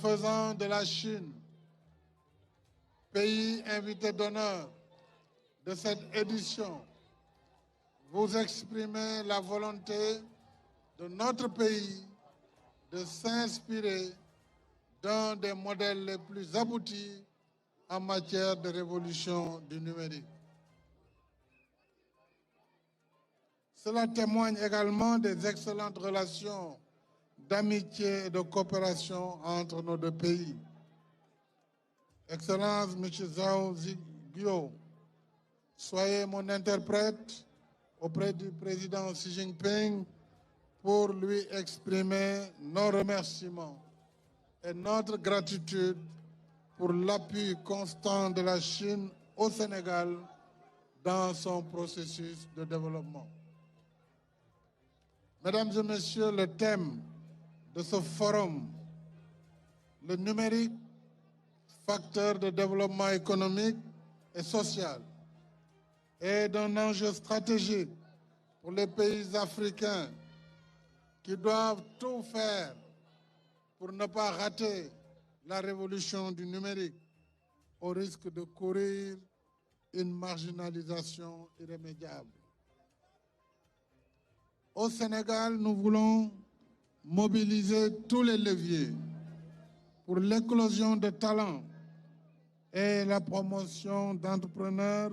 faisant de la Chine pays invité d'honneur de cette édition, vous exprimez la volonté de notre pays de s'inspirer d'un des modèles les plus aboutis en matière de révolution du numérique. Cela témoigne également des excellentes relations d'amitié et de coopération entre nos deux pays. Excellence, M. Zhao Ziguo, soyez mon interprète auprès du président Xi Jinping pour lui exprimer nos remerciements et notre gratitude pour l'appui constant de la Chine au Sénégal dans son processus de développement. Mesdames et messieurs, le thème de ce forum, le numérique, facteur de développement économique et social, est d'un enjeu stratégique pour les pays africains qui doivent tout faire pour ne pas rater la révolution du numérique au risque de courir une marginalisation irrémédiable. Au Sénégal, nous voulons mobiliser tous les leviers pour l'éclosion de talents et la promotion d'entrepreneurs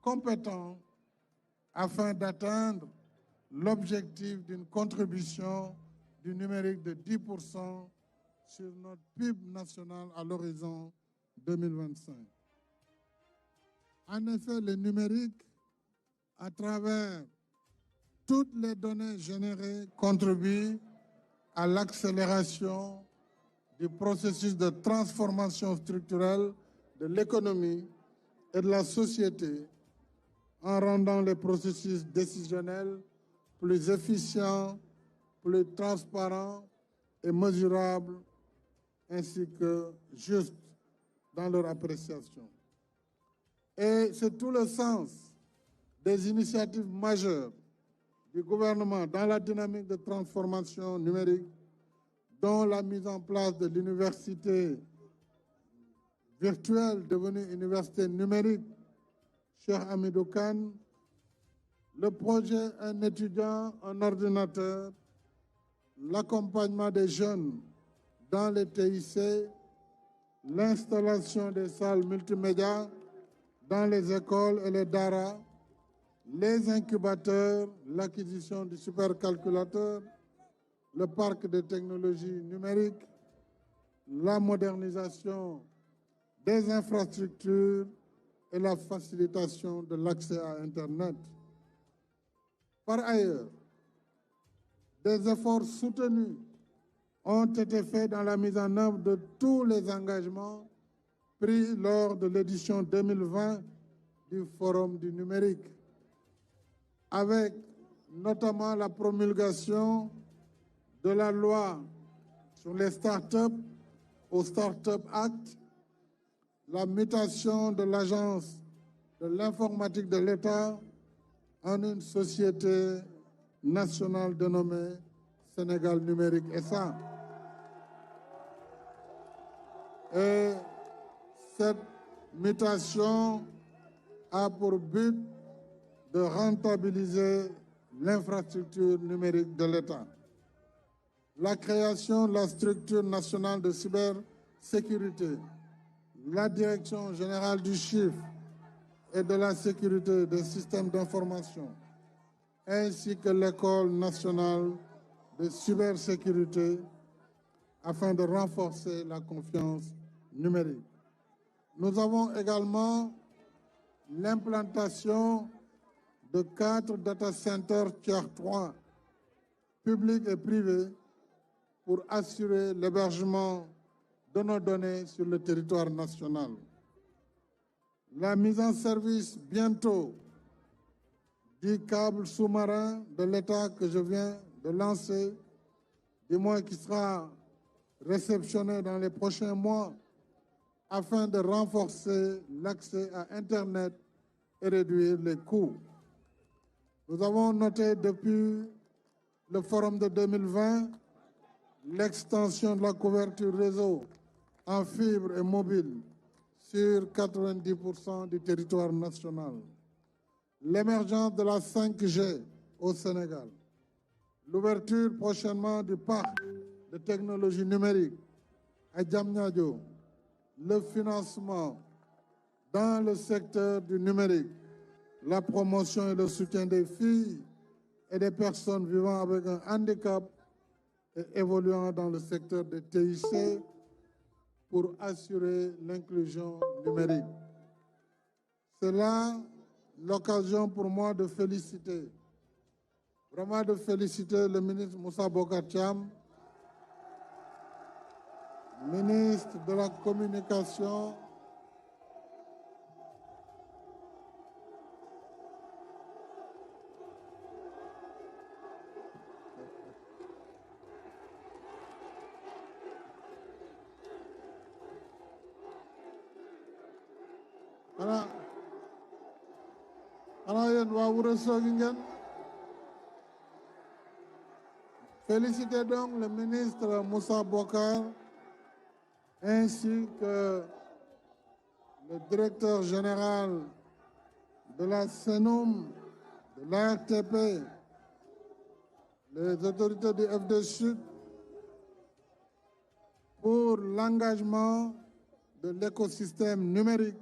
compétents afin d'atteindre l'objectif d'une contribution du numérique de 10% sur notre PIB national à l'horizon 2025. En effet, le numérique, à travers toutes les données générées, contribue à l'accélération du processus de transformation structurelle de l'économie et de la société en rendant les processus décisionnels plus efficients, plus transparents et mesurables, ainsi que justes dans leur appréciation. Et c'est tout le sens des initiatives majeures du gouvernement dans la dynamique de transformation numérique, dont la mise en place de l'université virtuelle devenue université numérique, Cheikh Hamidou Kane, le projet Un étudiant, un ordinateur, l'accompagnement des jeunes dans les TIC, l'installation des salles multimédia dans les écoles et les daras, les incubateurs, l'acquisition du supercalculateur, le parc de technologies numériques, la modernisation des infrastructures et la facilitation de l'accès à Internet. Par ailleurs, des efforts soutenus ont été faits dans la mise en œuvre de tous les engagements pris lors de l'édition 2020 du Forum du numérique, avec notamment la promulgation de la loi sur les startups au Startup Act, la mutation de l'Agence de l'informatique de l'État en une société nationale dénommée Sénégal Numérique SA. Et cette mutation a pour but de rentabiliser l'infrastructure numérique de l'État. La création de la structure nationale de cybersécurité, la Direction générale du chiffre et de la sécurité des systèmes d'information, ainsi que l'École nationale de cybersécurité, afin de renforcer la confiance numérique. Nous avons également l'implantation de 4 data centers Tier 3, publics et privés, pour assurer l'hébergement de nos données sur le territoire national. La mise en service bientôt du câble sous-marin de l'État que je viens de lancer, du moins qui sera réceptionné dans les prochains mois, afin de renforcer l'accès à Internet et réduire les coûts. Nous avons noté depuis le forum de 2020 l'extension de la couverture réseau en fibre et mobile sur 90% du territoire national, l'émergence de la 5G au Sénégal, l'ouverture prochainement du parc de technologie numérique à Diamniadio, le financement dans le secteur du numérique, la promotion et le soutien des filles et des personnes vivant avec un handicap et évoluant dans le secteur des TIC pour assurer l'inclusion numérique. C'est là l'occasion pour moi de féliciter, vraiment de féliciter le ministre Moussa Bocar Thiam, ministre de la Communication, féliciter donc le ministre Moussa Bocar ainsi que le directeur général de la CENOM, de l'ARTP, les autorités du FD Sud pour l'engagement de l'écosystème numérique.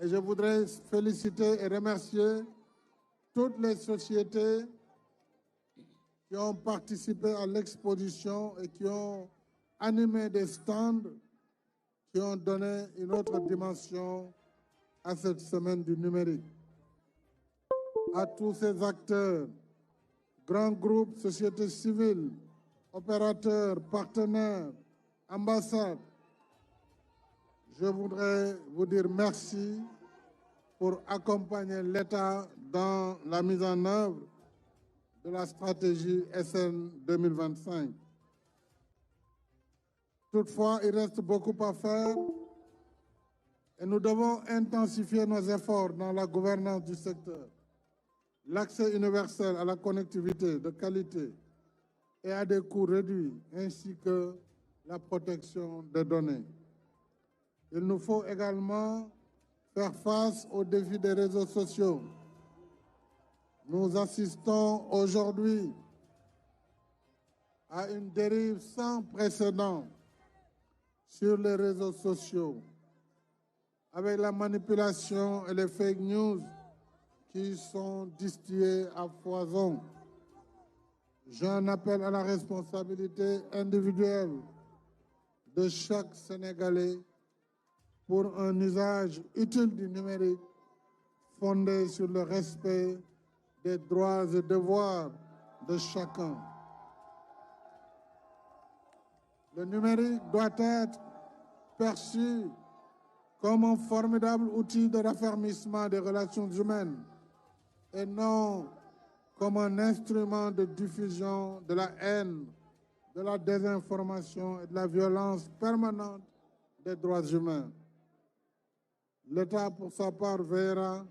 Et je voudrais féliciter et remercier toutes les sociétés qui ont participé à l'exposition et qui ont animé des stands qui ont donné une autre dimension à cette semaine du numérique. À tous ces acteurs, grands groupes, sociétés civiles, opérateurs, partenaires, ambassades, je voudrais vous dire merci pour accompagner l'État dans la mise en œuvre de la stratégie SN 2025. Toutefois, il reste beaucoup à faire et nous devons intensifier nos efforts dans la gouvernance du secteur, l'accès universel à la connectivité de qualité et à des coûts réduits, ainsi que la protection des données. Il nous faut également faire face aux défis des réseaux sociaux. Nous assistons aujourd'hui à une dérive sans précédent sur les réseaux sociaux, avec la manipulation et les fake news qui sont distillées à foison. J'en appelle à la responsabilité individuelle de chaque Sénégalais pour un usage utile du numérique fondé sur le respect des droits et devoirs de chacun. Le numérique doit être perçu comme un formidable outil de raffermissement des relations humaines et non comme un instrument de diffusion de la haine, de la désinformation et de la violence permanente des droits humains. L'État, pour sa part, veillera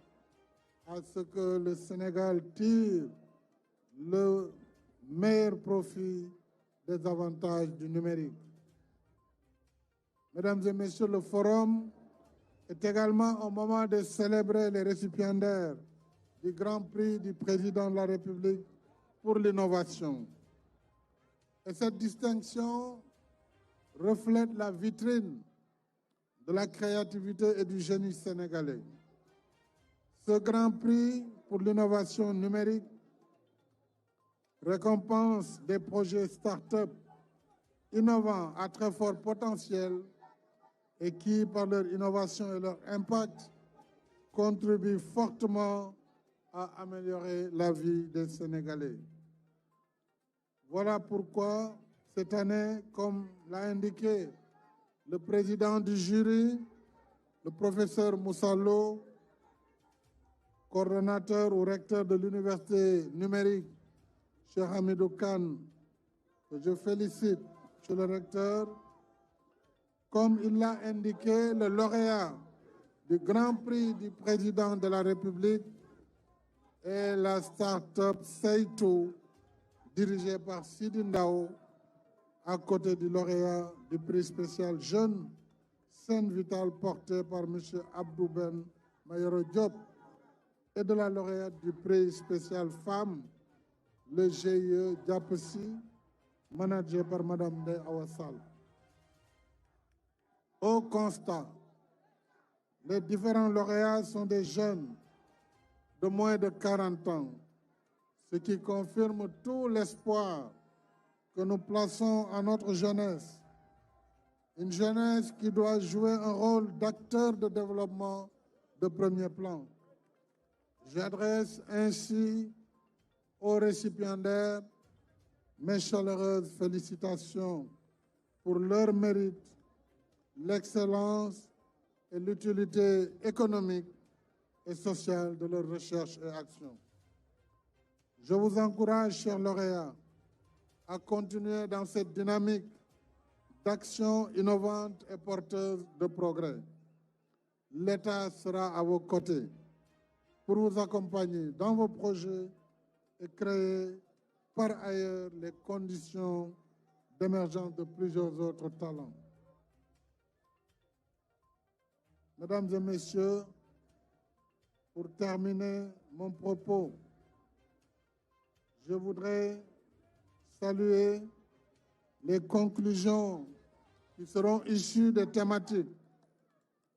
à ce que le Sénégal tire le meilleur profit des avantages du numérique. Mesdames et Messieurs, le Forum est également un moment de célébrer les récipiendaires du Grand Prix du Président de la République pour l'innovation. Et cette distinction reflète la vitrine de la créativité et du génie sénégalais. Ce Grand Prix pour l'innovation numérique récompense des projets start-up innovants à très fort potentiel et qui, par leur innovation et leur impact, contribuent fortement à améliorer la vie des Sénégalais. Voilà pourquoi, cette année, comme l'a indiqué le président du jury, le professeur Moussa Lo, coordonnateur ou recteur de l'université numérique, Cheikh Hamidou Kane, que je félicite, monsieur le recteur, comme il l'a indiqué, le lauréat du Grand Prix du Président de la République est la start-up Seitou, dirigé par Sidi Ndao, à côté du lauréat du prix spécial Jeune Scène Vitale porté par M. Abdou Ben Mayoro Diop et de la lauréate du prix spécial Femmes, le GIE Diapessi, managé par Mme Ndeye Awassal. Au constat, les différents lauréats sont des jeunes de moins de 40 ans, ce qui confirme tout l'espoir que nous plaçons à notre jeunesse. Une jeunesse qui doit jouer un rôle d'acteur de développement de premier plan. J'adresse ainsi aux récipiendaires mes chaleureuses félicitations pour leur mérite, l'excellence et l'utilité économique et sociale de leurs recherches et actions. Je vous encourage, chers lauréats, à continuer dans cette dynamique d'action innovante et porteuse de progrès. L'État sera à vos côtés pour vous accompagner dans vos projets et créer par ailleurs les conditions d'émergence de plusieurs autres talents. Mesdames et messieurs, pour terminer mon propos, je voudrais saluer les conclusions qui seront issues des thématiques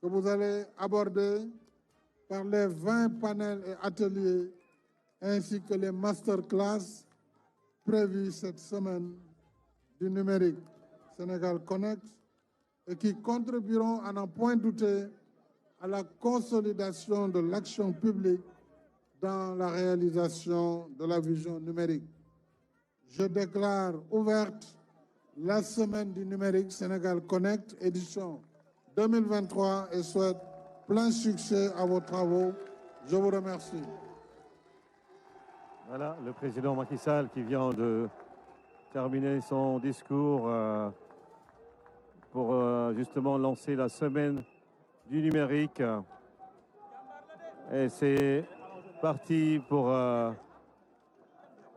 que vous allez aborder par les 20 panels et ateliers ainsi que les masterclass prévus cette semaine du numérique Sénégal Connect et qui contribueront à n'en point douter à la consolidation de l'action publique dans la réalisation de la vision numérique. Je déclare ouverte la semaine du numérique Sénégal Connect, édition 2023, et souhaite plein succès à vos travaux. Je vous remercie. Voilà, le président Macky Sall qui vient de terminer son discours pour justement lancer la semaine du numérique. Et c'est parti pour